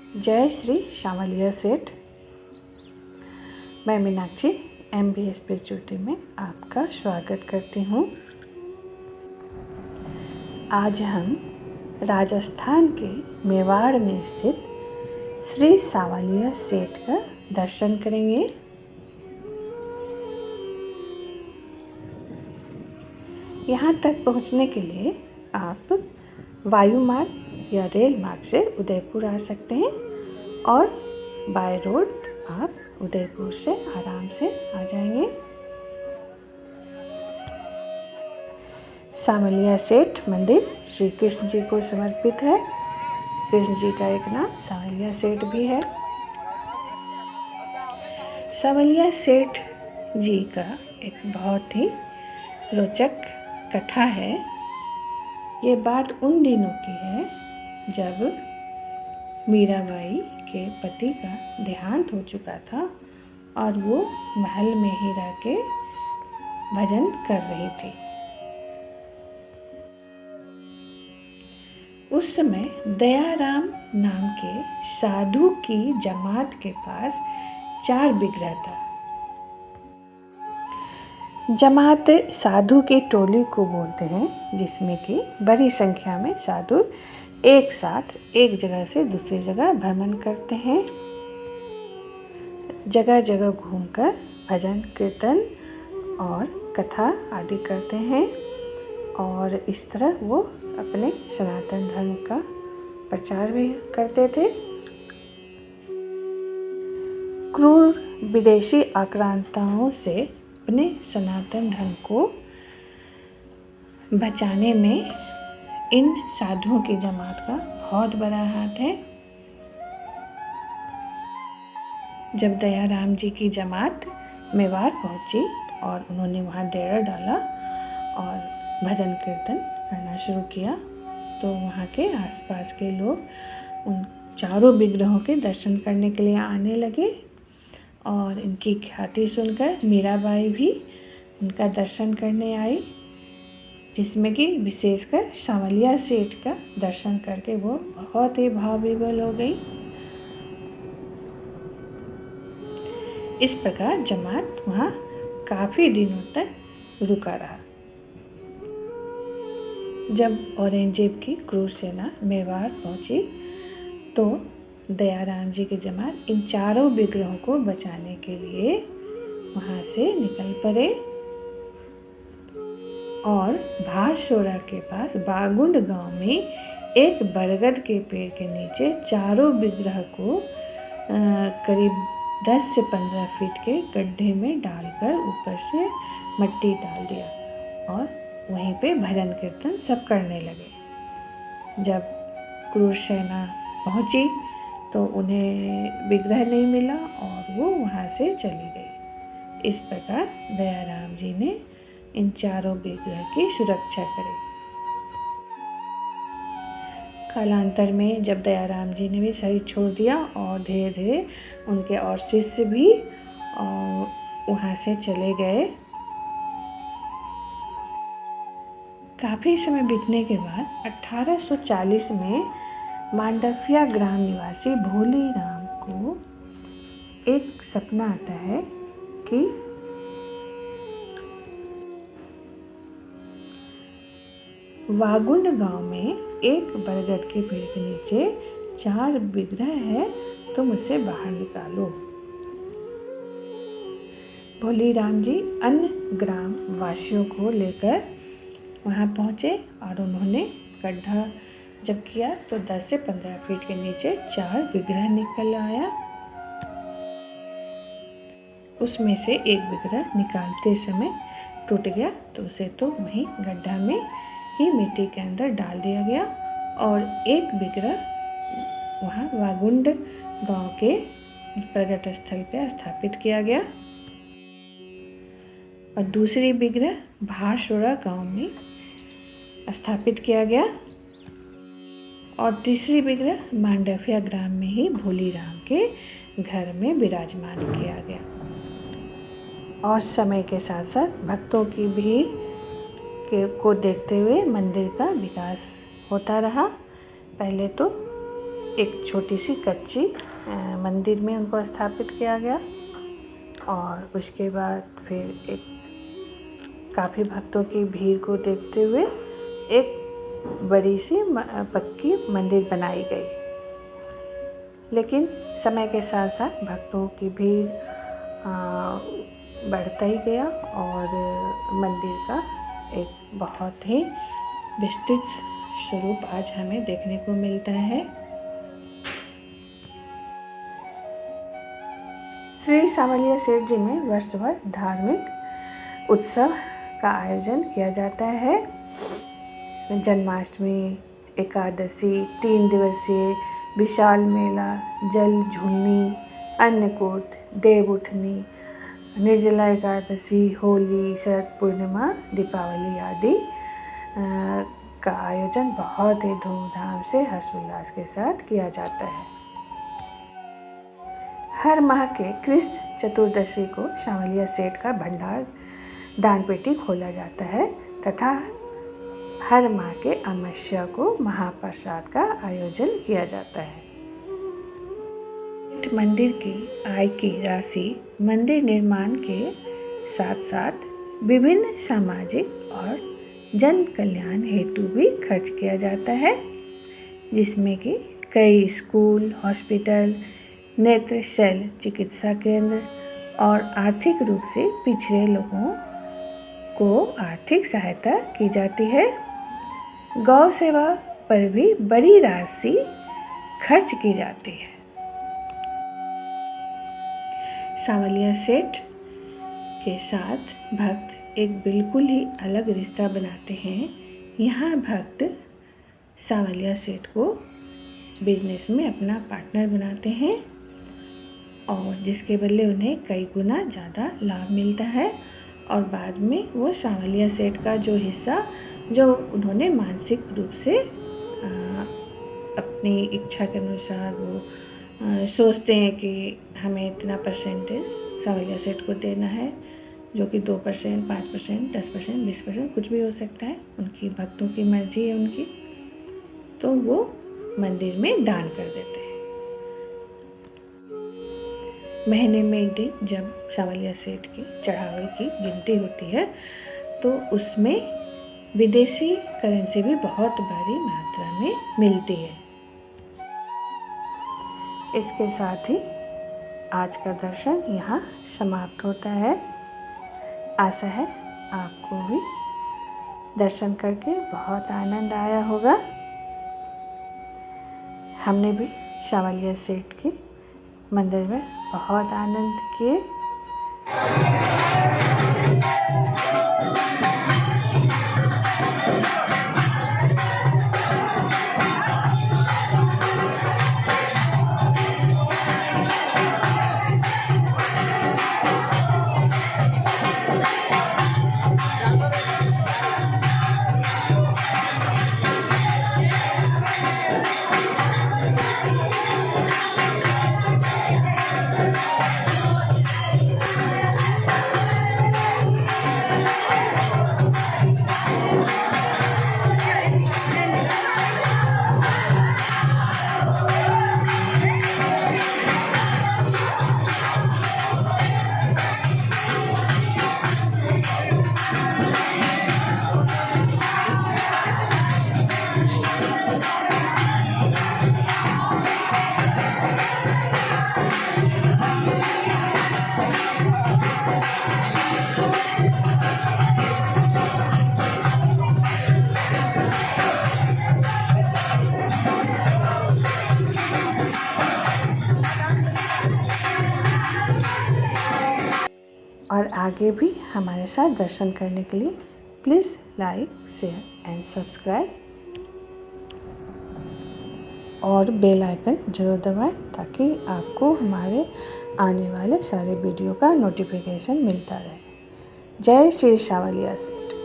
जय श्री शामलिया सेठ। मैं मीनाक्षी MBA स्पिरिचुअलिटी में आपका स्वागत करती हूँ। आज हम राजस्थान के मेवाड़ में स्थित श्री शामलिया सेठ का दर्शन करेंगे। यहाँ तक पहुँचने के लिए आप वायु मार्ग या रेल मार्ग से उदयपुर आ सकते हैं और बाय रोड आप उदयपुर से आराम से आ जाएंगे। शामलिया सेठ मंदिर श्री कृष्ण जी को समर्पित है। कृष्ण जी का एक नाम शामलिया सेठ भी है। शामलिया सेठ जी का एक बहुत ही रोचक कथा है। ये बात उन दिनों की है जब मीराबाई के पति का देहांत हो चुका था और वो महल में ही रह के भजन कर रही थी। उस समय दयाराम नाम के साधु की जमात के पास 4 विग्रह था। जमात साधु की टोली को बोलते हैं, जिसमें कि बड़ी संख्या में साधु एक साथ एक जगह से दूसरी जगह भ्रमण करते हैं। जगह जगह घूमकर भजन कीर्तन और कथा आदि करते हैं और इस तरह वो अपने सनातन धर्म का प्रचार भी करते थे। क्रूर विदेशी आक्रांताओं से अपने सनातन धर्म को बचाने में इन साधुओं की जमात का बहुत बड़ा हाथ है। जब दयाराम जी की जमात मेवाड़ पहुंची और उन्होंने वहां डेरा डाला और भजन कीर्तन करना शुरू किया, तो वहां के आसपास के लोग उन चारों विग्रहों के दर्शन करने के लिए आने लगे और इनकी ख्याति सुनकर मीराबाई भी उनका दर्शन करने आई, जिसमें कि विशेषकर शामलिया सेठ का दर्शन करके वो बहुत ही भाव विभोर हो गई। इस प्रकार जमात वहाँ काफ़ी दिनों तक रुका रहा। जब औरंगजेब की क्रूर सेना मेवाड़ पहुँची तो दयाराम जी की जमात इन चारों विग्रहों को बचाने के लिए वहाँ से निकल पड़े और भारशोरा के पास बागुंड गांव में एक बरगद के पेड़ के नीचे चारों विग्रह को करीब 10 से 15 फीट के गड्ढे में डालकर ऊपर से मिट्टी डाल दिया और वहीं पे भजन कीर्तन सब करने लगे। जब क्रूर सेना पहुंची तो उन्हें विग्रह नहीं मिला और वो वहाँ से चली गई। इस प्रकार दयाराम जी ने इन चारों विग्रह की सुरक्षा करी। कालांतर में जब दयाराम जी ने भी शरीर छोड़ दिया और धीरे धीरे उनके और शिष्य भी वहाँ से चले गए। काफ़ी समय बीतने के बाद 1840 में मांडफिया ग्राम निवासी भोली राम को एक सपना आता है कि वागुंड गांव में एक बरगद के पेड़ के नीचे 4 विग्रह है, तुम उसे बाहर निकालो। भोली राम जी अन्य ग्राम वासियों को लेकर वहां पहुंचे और उन्होंने गड्ढा जब किया तो 10 से 15 फीट के नीचे 4 विग्रह निकल आया। उसमें से एक विग्रह निकालते समय टूट गया तो उसे तो वहीं गड्ढा में ही मिट्टी के अंदर डाल दिया गया और एक विग्रह वहाँ वागुंड गांव के प्रगट स्थल पर स्थापित किया गया और दूसरी विग्रह भारशोरा गांव में स्थापित किया गया और तीसरी विग्रह मांडफिया ग्राम में ही भोली राम के घर में विराजमान किया गया। और समय के साथ साथ भक्तों की भीड़ को देखते हुए मंदिर का विकास होता रहा। पहले तो एक छोटी सी कच्ची मंदिर में उनको स्थापित किया गया और उसके बाद फिर एक काफ़ी भक्तों की भीड़ को देखते हुए एक बड़ी सी पक्की मंदिर बनाई गई। लेकिन समय के साथ साथ भक्तों की भीड़ बढ़ता ही गया और मंदिर का एक बहुत ही विस्तृत स्वरूप आज हमें देखने को मिलता है। श्री सांवलिया सेठ जी में वर्ष भर धार्मिक उत्सव का आयोजन किया जाता है। जन्माष्टमी, एकादशी, 3 दिवसीय विशाल मेला, जल झूलनी, अन्नकूट, देव उठनी, निर्जला एकादशी, होली, शरद पूर्णिमा, दीपावली आदि का आयोजन बहुत ही धूमधाम से हर्षोल्लास के साथ किया जाता है। हर माह के कृष्ण चतुर्दशी को सांवलिया सेठ का भंडार दान पेटी खोला जाता है तथा हर माह के अमावस्या को महाप्रसाद का आयोजन किया जाता है। मंदिर की आय की राशि मंदिर निर्माण के साथ साथ विभिन्न सामाजिक और जन कल्याण हेतु भी खर्च किया जाता है, जिसमें कि कई स्कूल, हॉस्पिटल, नेत्र शल्य चिकित्सा केंद्र और आर्थिक रूप से पिछड़े लोगों को आर्थिक सहायता की जाती है। गौ सेवा पर भी बड़ी राशि खर्च की जाती है। सांवलिया सेठ के साथ भक्त एक बिल्कुल ही अलग रिश्ता बनाते हैं। यहाँ भक्त सांवलिया सेठ को बिजनेस में अपना पार्टनर बनाते हैं और जिसके बदले उन्हें कई गुना ज़्यादा लाभ मिलता है और बाद में वो सांवलिया सेठ का जो हिस्सा जो उन्होंने मानसिक रूप से अपनी इच्छा के अनुसार वो सोचते हैं कि हमें इतना परसेंटेज सांवलिया सेठ को देना है, जो कि 2%, 5%, 10%, 20% कुछ भी हो सकता है, उनकी भक्तों की मर्जी है उनकी, तो वो मंदिर में दान कर देते हैं। महीने में एक दिन जब सांवलिया सेठ की चढ़ावे की गिनती होती है तो उसमें विदेशी करेंसी भी बहुत बड़ी मात्रा में मिलती है। इसके साथ ही आज का दर्शन यहाँ समाप्त होता है। आशा है आपको भी दर्शन करके बहुत आनंद आया होगा। हमने भी सांवलिया सेठ के मंदिर में बहुत आनंद किए। और आगे भी हमारे साथ दर्शन करने के लिए please like, share and subscribe और बेल आइकन ज़रूर दबाएं ताकि आपको हमारे आने वाले सारे वीडियो का नोटिफिकेशन मिलता रहे। जय श्री सांवलिया सेठ।